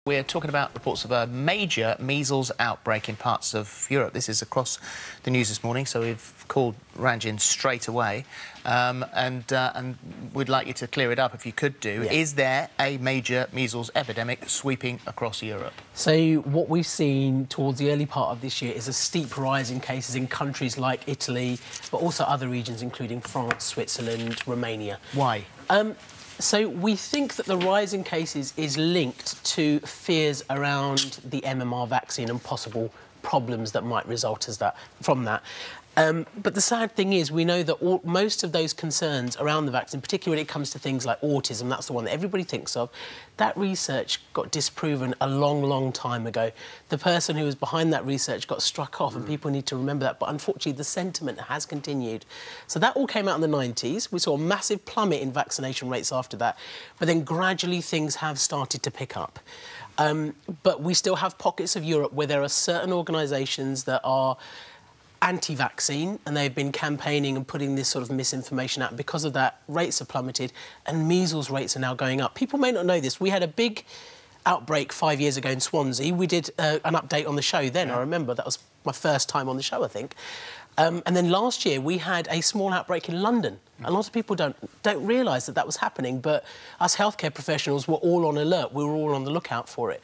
We're talking about reports of a major measles outbreak in parts of Europe. This is across the news this morning, so we've called Ranj in straight away. And we'd like you to clear it up if you could do. Yeah. Is there a major measles epidemic sweeping across Europe? So what we've seen towards the early part of this year is a steep rise in cases in countries like Italy, but also other regions including France, Switzerland, Romania. Why? So we think that the rise in cases is linked to fears around the MMR vaccine and possible problems that might result from that. But the sad thing is we know that most of those concerns around the vaccine, particularly when it comes to things like autism, that's the one that everybody thinks of, that research got disproven a long, long time ago. The person who was behind that research got struck off, and people need to remember that. But unfortunately, the sentiment has continued. So that all came out in the 90s. We saw a massive plummet in vaccination rates after that. But then gradually things have started to pick up. But we still have pockets of Europe where there are certain organisations that are anti-vaccine, and they've been campaigning and putting this sort of misinformation out. Because of that, rates have plummeted, and measles rates are now going up. People may not know this. We had a big outbreak 5 years ago in Swansea. We did an update on the show then. I remember that was my first time on the show, I think. And then last year we had a small outbreak in London. A lot of people don't realise that that was happening, but us healthcare professionals were all on alert. We were all on the lookout for it.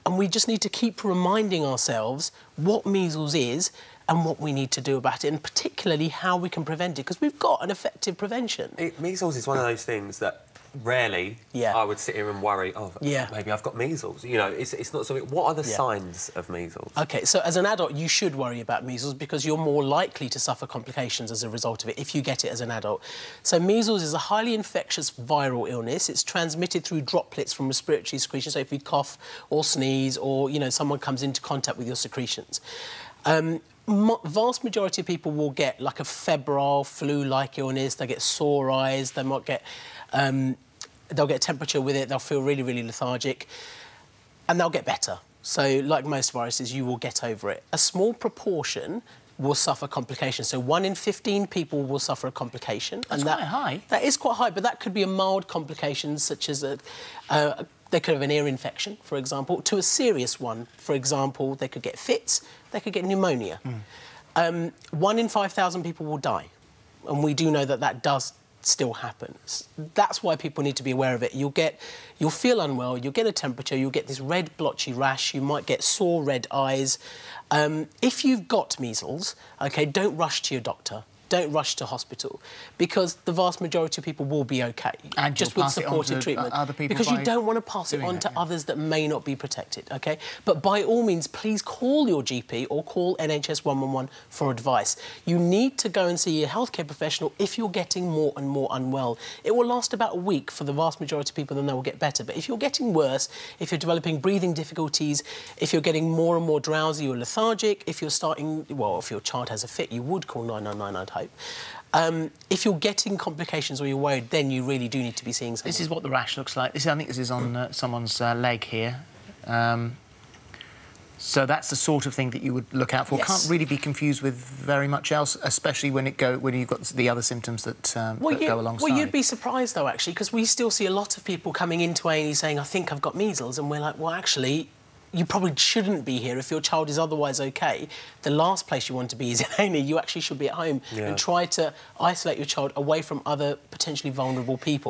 And we just need to keep reminding ourselves what measles is and what we need to do about it, and particularly how we can prevent it, because we've got an effective prevention. Measles is one of those things that rarely I would sit here and worry, maybe I've got measles. You know, it's not something... What are the signs of measles? OK, so as an adult, you should worry about measles because you're more likely to suffer complications as a result of it if you get it as an adult. So measles is a highly infectious viral illness. It's transmitted through droplets from respiratory secretions, so if you cough or sneeze or, you know, someone comes into contact with your secretions. Vast majority of people will get like a febrile, flu-like illness. They get sore eyes. They might get... they'll get temperature with it. They'll feel really, really lethargic. And they'll get better. So, like most viruses, you will get over it. A small proportion will suffer complications. So 1 in 15 people will suffer a complication. That's quite high. That is quite high, but that could be a mild complication, such as they could have an ear infection, for example, to a serious one. For example, they could get fits, they could get pneumonia. 1 in 5,000 people will die, and we do know that that does still happen. That's why people need to be aware of it. You'll feel unwell, you'll get a temperature, you'll get this red blotchy rash, you might get sore red eyes. If you've got measles, OK, don't rush to your doctor. Don't rush to hospital, because the vast majority of people will be OK, and just with supportive treatment. Other people, because you don't want to pass it on to others that may not be protected, OK? But by all means, please call your GP or call NHS 111 for advice. You need to go and see a healthcare professional if you're getting more and more unwell. It will last about a week for the vast majority of people, then they will get better. But if you're getting worse, if you're developing breathing difficulties, if you're getting more and more drowsy or lethargic, if you're starting... Well, if your child has a fit, you would call 999, I'd hope. If you're getting complications or you're worried, then you really do need to be seeing someone. This is what the rash looks like. I think this is on someone's leg here. So that's the sort of thing that you would look out for. Yes. Can't really be confused with very much else, especially when you've got the other symptoms that, go alongside. Well, you'd be surprised, though, actually, because we still see a lot of people coming into A&E saying, I think I've got measles, and we're like, well, actually... You probably shouldn't be here if your child is otherwise OK. The last place you want to be is in A&E. You actually should be at home and try to isolate your child away from other potentially vulnerable people.